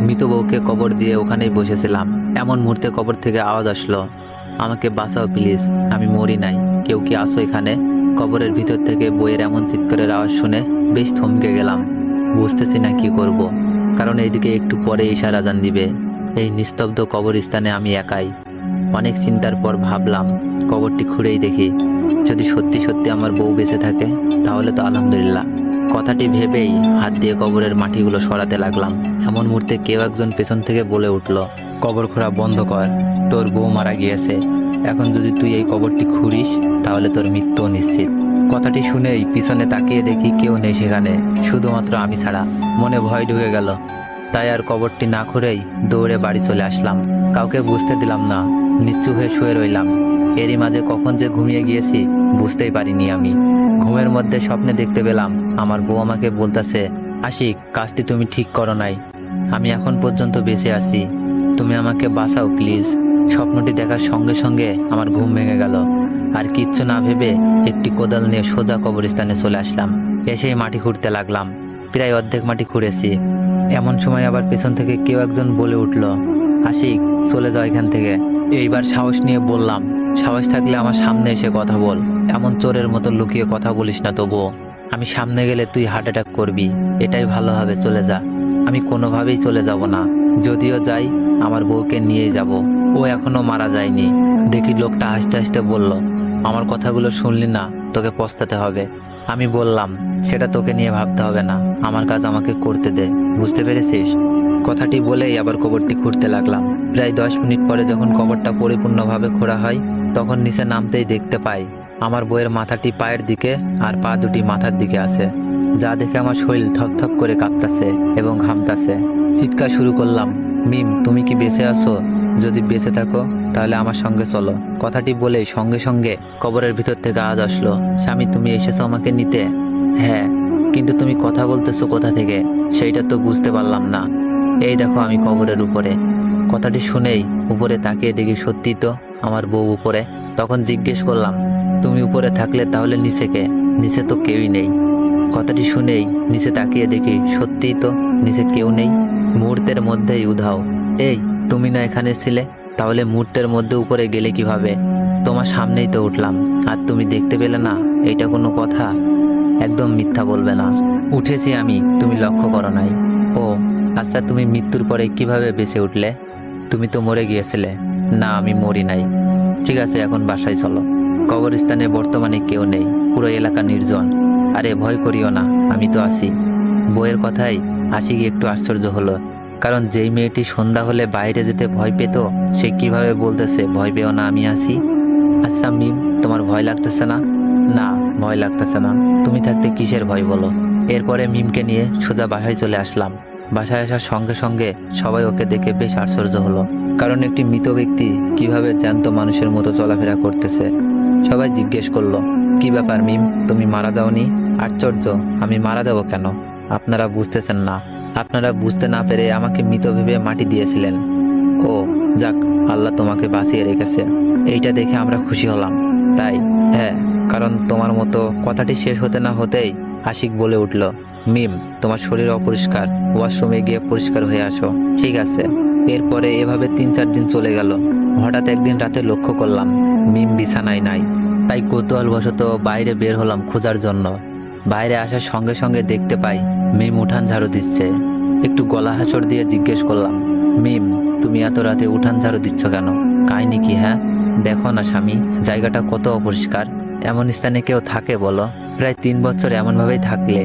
মৃত বউকে কবর দিয়ে ওখানেই বসেছিলাম। এমন মুহূর্তে কবর থেকে আওয়াজ আসলো, আমাকে বাঁচাও প্লিজ, আমি মরি নাই, কেউ কি আসো এখানে? কবরের ভিতর থেকে বইয়ের এমন চিৎকারের আওয়াজ শুনে বেশ থমকে গেলাম। বুঝতেছি না কি করব, কারণ এইদিকে একটু পরে ঈশার আজান দিবে। এই নিস্তব্ধ কবরস্থানে আমি একাই। অনেক চিন্তার পর ভাবলাম কবরটি খুঁড়েই দেখি, যদি সত্যি সত্যি আমার বউ বেঁচে থাকে তাহলে তো আলহামদুলিল্লাহ। কথাটি ভেবেই হাত দিয়ে কবরের মাটিগুলো সরাতে লাগলাম। এমন মুহূর্তে কেউ একজন পেছন থেকে বলে উঠল, কবর খোঁড়া বন্ধ কর, তোর বউ মারা গিয়েছে, এখন যদি তুই এই কবরটি খুঁড়িস তাহলে তোর মৃত্যু নিশ্চিত। কথাটি শুনেই পিছনে তাকিয়ে দেখি কেউ নেই সেখানে, শুধুমাত্র আমি ছাড়া। মনে ভয় ঢুকে গেল, তাই আর কবরটি না খুঁড়েই দৌড়ে বাড়ি চলে আসলাম। কাউকে বুঝতে দিলাম না, নিশ্চুপ হয়ে শুয়ে রইলাম। এরই মাঝে কখন যে ঘুমিয়ে গিয়েছি বুঝতেই পারিনি আমি। ঘুমের মধ্যে স্বপ্নে দেখতে পেলাম আমার বউ আমাকে বলতেছে, আশিক, কাজটি তুমি ঠিক করো নাই, আমি এখন পর্যন্ত বেঁচে আছি, তুমি আমাকে বাঁচাও প্লিজ। স্বপ্নটি দেখার সঙ্গে সঙ্গে আমার ঘুম ভেঙে গেল। আর কিচ্ছু না ভেবে একটি কোদাল নিয়ে সোজা কবরস্থানে চলে আসলাম। এসেই মাটি খুঁড়তে লাগলাম। প্রায় অর্ধেক মাটি খুঁড়েছি। এমন সময় আবার পেছন থেকে কেউ একজন বলে উঠল, আশিক, চলে যাও এখান থেকে। এইবার সাহস নিয়ে বললাম, সাহস থাকলে আমার সামনে এসে কথা বল, এমন চোরের মতো লুকিয়ে কথা বলিস না। তবুও আমি সামনে গেলে তুই হার্ট অ্যাটাক করবি, এটাই ভালো হবে, চলে যা। আমি কোনোভাবেই চলে যাব না, যদিও যাই আমার বউকে নিয়েই যাব, ও এখনো মারা যায়নি। দেখি লোকটা হাসতে হাসতে বলল, আমার কথাগুলো শুনলি না, তোকে পস্তাতে হবে। আমি বললাম, সেটা তোকে নিয়ে ভাবতে হবে না, আমার কাজ আমাকে করতে দে, বুঝতে পেরেছিস? কথাটি বলেই আবার কবরটি খুঁড়তে লাগলাম। প্রায় 10 মিনিট পরে যখন কবরটা পরিপূর্ণভাবে খোঁড়া হয় তখন নিচে নামতেই দেখতে পাই আমার বউয়ের মাথাটি পায়ের দিকে আর পা দুটি মাথার দিকে আছে, যা দেখে আমার শরীর থপথপ করে কাঁপতাছে এবং ঘামতাছে। চিৎকার শুরু করলাম, মিম, তুমি কি বেঁচে আছো? যদি বেঁচে থাকো তাহলে আমার সঙ্গে চলো। কথাটি বলেই সঙ্গে সঙ্গে কবরের ভিতর থেকে আওয়াজ আসলো, স্বামী, তুমি এসেছো আমাকে নিতে? হ্যাঁ, কিন্তু তুমি কথা বলতেছো কোথা থেকে সেইটা তো বুঝতে পারলাম না। এই দেখো আমি কবরের উপরে। কথাটি শুনেই উপরে তাকিয়ে দেখি সত্যি তো আমার বউ উপরে। তখন জিজ্ঞেস করলাম, তুমি উপরে থাকলে তাহলে নিচে কে? নিচে তো কেউই নেই। কথাটি শুনেই নিচে তাকিয়ে দেখি সত্যিই তো নিচে কেউ নেই। মুহূর্তের মধ্যেই উধাও। এই, তুমি না এখানে ছিলে, তাহলে মুহূর্তের মধ্যে উপরে গেলে কিভাবে? তোমার সামনেই তো উঠলাম আর তুমি দেখতে পেলে না, এইটা কোনো কথা? একদম মিথ্যা বলবে না। উঠেছি আমি, তুমি লক্ষ্য করো নাই? ও আচ্ছা, তুমি মৃত্যুর পরে কিভাবে বেঁচে উঠলে? তুমি তো মরে গিয়েছিলে। না, আমি মরি নাই। ঠিক আছে, এখন বাসায় চলো। কবরস্থানে বর্তমানে কেউ নেই, পুরো এলাকা নির্জন। আরে ভয় করিও না, আমি তো আছি। বইয়ের কথাই আশিক একটু আশ্চর্য হলো, কারণ যেই মেয়েটি সন্ধ্যা হলে বাইরে যেতে ভয় পেত সে কিভাবে বলতেছে ভয় পেও না, আমি আছি। আচ্ছা মিম, তোমার ভয় লাগতেছে না? না, ভয় লাগতেছে না। তুমি থাকতে কিসের ভয় বলো? এরপরে মিমকে নিয়ে সোজা বাসায় চলে আসলাম। বাসায় আসার সঙ্গে সঙ্গে সবাই ওকে দেখে বেশ আশ্চর্য হলো, কারণ একটি মৃত ব্যক্তি কিভাবে জ্যান্ত মানুষের মতো চলাফেরা করতেছে। সবাই জিজ্ঞেস করলো, কি ব্যাপার মিম, তুমি মারা যাওনি? আশ্চর্য, আমি মারা যাব কেন? আপনারা বুঝতেছেন না। আপনারা বুঝতে না পেরে আমাকে মৃত ভেবে মাটি দিয়েছিলেন। ও যাক, আল্লাহ তোমাকে বাঁচিয়ে রেখেছে, এইটা দেখে আমরা খুশি হলাম। তাই? হ্যাঁ, কারণ তোমার মতো। কথাটি শেষ হতে না হতেই আশিক বলে উঠল, মিম, তোমার শরীর অপরিষ্কার, ওয়াশরুমে গিয়ে পরিষ্কার হয়ে আসো। ঠিক আছে। এরপরে এভাবে 3-4 দিন চলে গেল। হঠাৎ একদিন রাতে লক্ষ্য করলাম মিম বিছানায় নাই। তাই কৌতূহলবশত বাইরে বের হলাম খোঁজার জন্য। বাইরে আসার সঙ্গে সঙ্গে দেখতে পাই মিম উঠান ঝাড়ু দিচ্ছে। একটু গলা হাসর দিয়ে জিজ্ঞেস করলাম, মিম, তুমি এত রাতে উঠান ঝাড়ু দিচ্ছ কেন? কাহিনী কি? হ্যাঁ, দেখো না স্বামী, জায়গাটা কত অপরিষ্কার। এমন স্থানে কেউ থাকে বলো? প্রায় 3 বছর এমনভাবেই থাকলে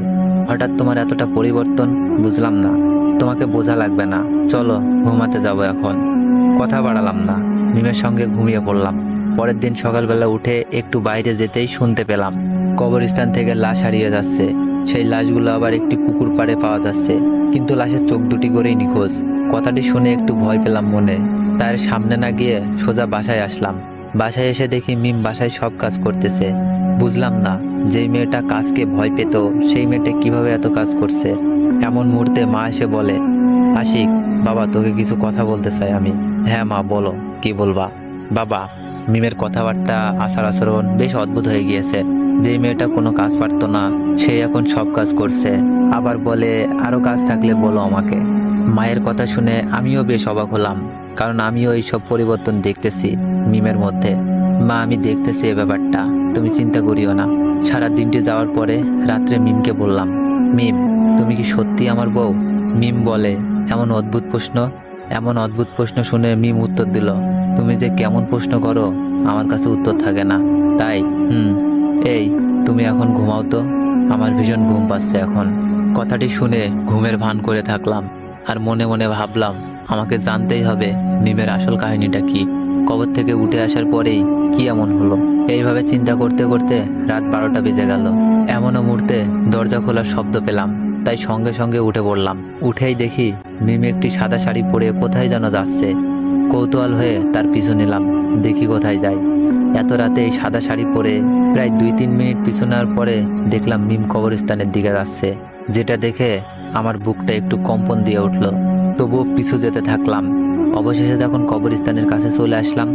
হঠাৎ তোমার এতটা পরিবর্তন, বুঝলাম না। তোমাকে বোঝা লাগবে না, চলো ঘুমাতে যাবো এখন। কথা বাড়ালাম না, মিমের সঙ্গে ঘুমিয়ে পড়লাম। পরের দিন সকালবেলা উঠে একটু বাইরে যেতেই শুনতে পেলাম কবরস্থান থেকে লাশ হারিয়ে যাচ্ছে। সেই লাশগুলো আবার একটি পুকুর পাড়ে পাওয়া যাচ্ছে, কিন্তু লাশের চোখ দুটি করেই নিখোঁজ। কথাটি শুনে একটু ভয় পেলাম মনে। তার সামনে না গিয়ে সোজা বাসায় আসলাম। বাসায় এসে দেখি মিম বাসায় সব কাজ করতেছে। বুঝলাম না, যেই মেয়েটা কাজকে ভয় পেত সেই মেয়েটা কিভাবে এত কাজ করছে। এমন মুহূর্তে মা এসে বলে, আশিক, বাবা তোকে কিছু কথা বলতে চাই আমি। হ্যাঁ মা, বলো, কি বলবা? বাবা, মিমের কথাবার্তা, আচার আচরণ বেশ অদ্ভুত হয়ে গিয়েছে। যেই মেয়েটা কোনো কাজ পারতো না সে এখন সব কাজ করছে। আবার বলে, আরো কাজ থাকলে বলো আমাকে। মায়ের কথা শুনে আমিও বেশ অবাক হলাম, কারণ আমিও এইসব পরিবর্তন দেখতেছি মিমের মধ্যে। মা, আমি দেখতেছি এ ব্যাপারটা, তুমি চিন্তা করিও না। সারা দিনটি যাওয়ার পরে রাত্রে মিমকে বললাম, মিম, তুমি কি সত্যি আমার বউ? মিম বলে, এমন অদ্ভুত প্রশ্ন শুনে মিম উত্তর দিল, তুমি যে কেমন প্রশ্ন করো, আমার কাছে উত্তর থাকে না। তাই এই, তুমি এখন ঘুমাও তো, আমার ভীষণ ঘুম পাচ্ছে এখন। কথাটি শুনে ঘুমের ভান করে থাকলাম, আর মনে মনে ভাবলাম আমাকে জানতেই হবে মিমের আসল কাহিনীটা কি। কবর থেকে উঠে আসার পরেই কি এমন হলো। এইভাবে চিন্তা করতে করতে রাত 12টা বেজে গেল। এমনও মুহূর্তে দরজা খোলার শব্দ পেলাম, তাই সঙ্গে সঙ্গে উঠে পড়লাম। উঠেই দেখি মিম একটি সাদা শাড়ি পরে কোথায় যেন যাচ্ছে। কৌতূহল হয়ে তার পিছু নিলাম, দেখি কোথায় যায়। এত রাতে এই সাদা শাড়ি পরে প্রায় 2-3 মিনিট পিছু নেওয়ার পরে দেখলাম মিম কবরস্থানের দিকে যাচ্ছে, যেটা দেখে আমার বুকটা একটু কম্পন দিয়ে উঠল। তবুও পিছু যেতে থাকলাম। অবশেষে যখন কবরস্থানের কাছে চলে আসলাম,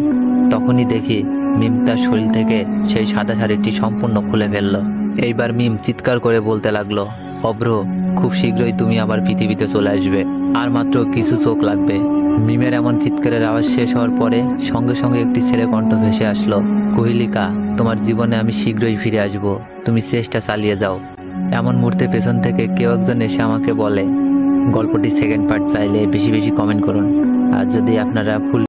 তখনই দেখি মিম তার শরীর থেকে সেই সাদা শাড়িটি সম্পূর্ণ খুলে ফেলল। এইবার মিম চিৎকার করে বলতে লাগলো, অভ্র, খুব শীঘ্রই তুমি আবার পৃথিবীতে চলে আসবে, আর মাত্র কিছু চোখ লাগবে। মিমের এমন চিৎকারের আওয়াজ শেষ হওয়ার পরে সঙ্গে সঙ্গে একটি ছেলে কণ্ঠ ভেসে আসলো, কোহিলিকা, তোমার জীবনে আমি শীঘ্রই ফিরে আসব, তুমি চেষ্টা চালিয়ে যাও। এমন মুহূর্তে পেছন থেকে কেউ একজন এসে আমাকে বলে। গল্পটি সেকেন্ড পার্ট চাইলে বেশি বেশি কমেন্ট করুন, আর যদি আপনারা ফুল